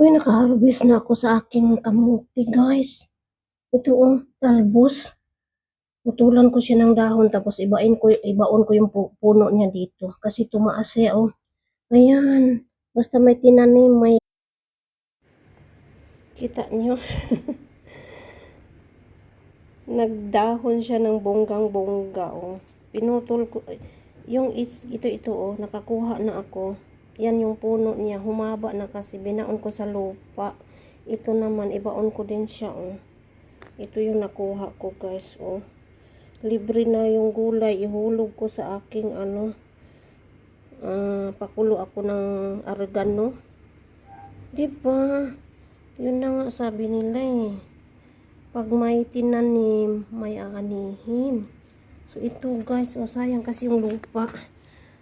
Uy, naka-harvest na ako sa aking kamuti, guys. Ito, talbos. Putulan ko siya ng dahon, tapos ibaon ko yung puno niya dito. Kasi tumaas siya, oh. Ayan. Basta may tinanim, may... Kita niyo? Nagdahon siya ng bonggang-bongga, oh. Pinutol ko, ito, oh. Nakakuha na ako. Yan yung puno niya. Humaba na kasi binaon ko sa lupa. Ito naman, ibaon ko din siya, oh. Ito yung nakuha ko, guys, oh. Libre na yung gulay. Ihulog ko sa aking, pakulo ako ng oregano. Diba? Yun na nga sabi nila, eh. Pag may tinanim, may aanihin. So, ito, guys, oh, sayang kasi yung lupa.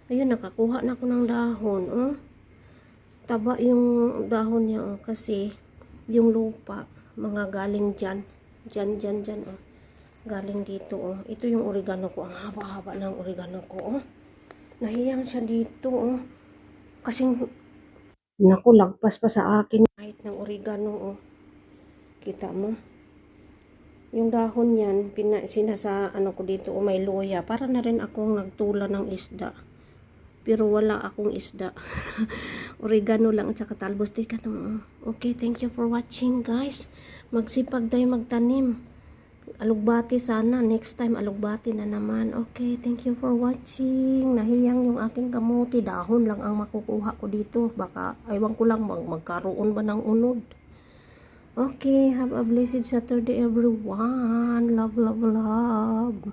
Ayun, nakakuha na ako ng dahon, oh. Taba yung dahon niya, oh, kasi yung lupa, mga galing dyan. Dyan, oh. Galing dito, oh. Ito yung oregano ko. Ang haba-haba ng oregano ko, oh. Nahiyang siya dito, oh. Kasing, naku, lagpas pa sa akin. Kahit ng oregano, oh. Kita mo? Yung dahon yan, ano ko dito, oh, may luya. Para na rin akong nagtula ng isda. Pero wala akong isda. Oregano lang at saka talbos. Tika mo, oh. Okay, thank you for watching, guys. Magsipag tayo magtanim. Alugbati sana. Next time, alugbati na naman. Okay, thank you for watching. Nahiyang yung aking kamuti. Dahon lang ang makukuha ko dito. Baka, aywan ko lang, magkaroon ba ng unod. Okay, have a blessed Saturday, everyone. Love, love, love.